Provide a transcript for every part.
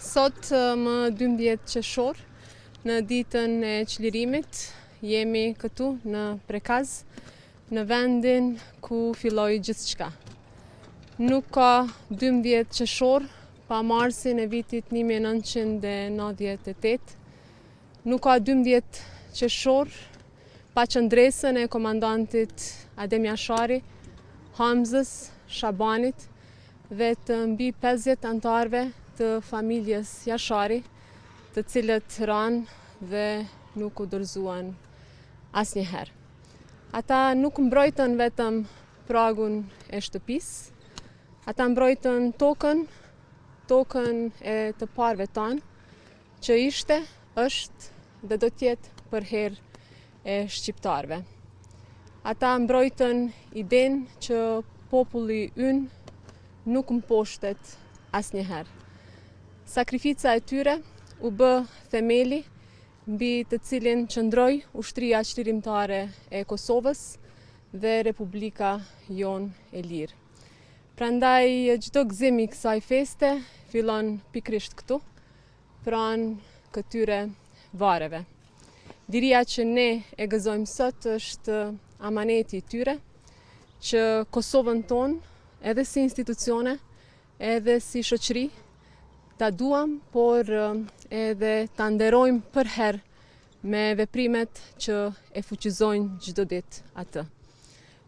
Sot më 12 qershor, në ditën e çlirimit, jemi këtu në Prekaz, në vendin ku filloi gjithçka. Nuk ka 12 qershor pa marsin e vitit 1998. Nuk ka 12 qershor pa qëndresën e komandantit Adem Jashari, Hamzës Shabanit dhe të mbi 50 anëtarëve të familjes Jashari, të cilët ranë dhe nuk u dorëzuan asnjëherë. Ata nuk mbrojtën vetëm pragun e shtëpisë, ata mbrojtën tokën e të parëve tanë, që ishte, është dhe do t'jetë për herë e shqiptarëve. Ata mbrojtën idenë që populli ynë nuk mposhtet asnjëherë. Sakrifica e tyre u bë themeli mbi të cilin qëndroi ushtria çlirimtare e Kosovës dhe Republika jonë e lirë. Prandaj çdo gëzim i kësaj feste fillon pikërisht këtu, pranë këtyre vareve. Diria që ne e gëzojmë sot është amaneti i tyre, që Kosovën tonë, edhe si institucione, edhe si shoqëri, ta duam, por edhe ta nderojmë për herë me veprimet që e fuqizojnë çdo ditë atë.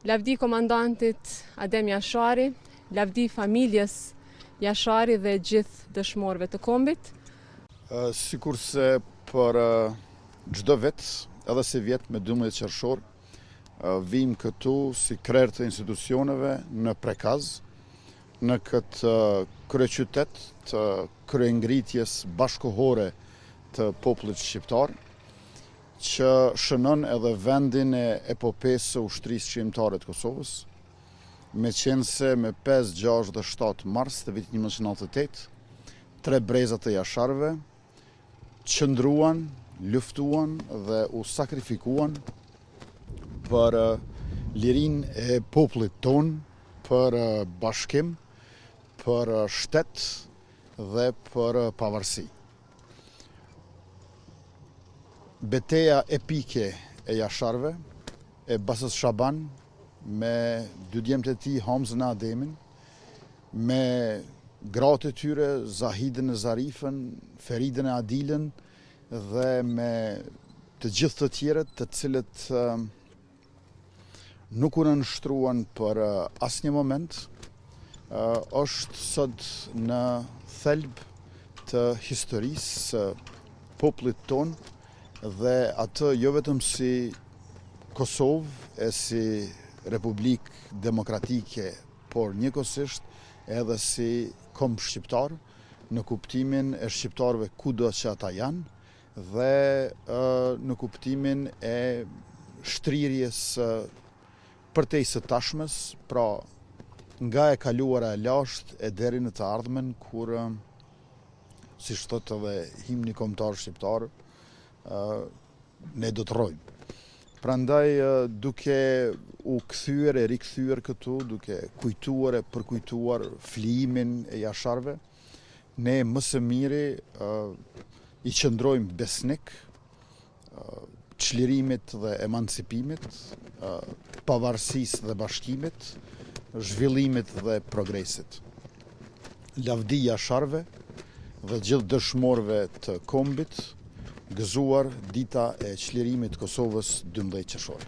Lavdi komandantit Adem Jashari, lavdi familjes Jashari dhe gjithë dëshmorëve të kombit. Sikurse për çdo vit, edhe si vjet me 12 qershor, vim këtu si krerë të institucioneve në Prekaz, në këtë kryeqytet të kryengritjes bashkëkohore të popullit shqiptar, që shënon edhe vendin e epopesë së ushtrisë çlirimtare të Kosovës, me qenëse me 5, 6 dhe 7 mars të vitit 1998, 3 brezat e Jasharëve qëndruan, luftuan dhe u sakrifikuan për lirinë e popullit tonë, për bashkim, për shtet dhe për pavarësi. Beteja epike e Jasharëve, e Basës Shaban, me dy djemtë e tij Hamzën e Ademin, me gratë e tyre Zahidën e Zarifën, Feridën e Adilën dhe me të gjithë të tjerët të cilët nuk u nënshtruan për asnjë moment, është sot në thelb të historisë së popullit tonë dhe atë jo vetëm si Kosovë e si Republikë Demokratike, por njëkohësisht edhe si kombë shqiptar, në kuptimin e shqiptarëve kudo që ata janë dhe në kuptimin e shtrirjes përtej së tashmes, pra nga e kaluara e lashtë e deri në të ardhmen, kur, siç thotë edhe himni kombëtar shqiptar, ne do të rrojmë. Prandaj, duke u kthyer e rikthyer këtu, duke kujtuar e përkujtuar flijimin e Jasharëve, ne më së miri i qëndrojmë besnik çlirimit dhe emancipimit, pavarësisë dhe bashkimit, zhvillimit dhe progresit. Lavdi Jasharëve dhe gjithë dëshmorëve të kombit, gëzuar dita e çlirimit të Kosovës 12 qershor.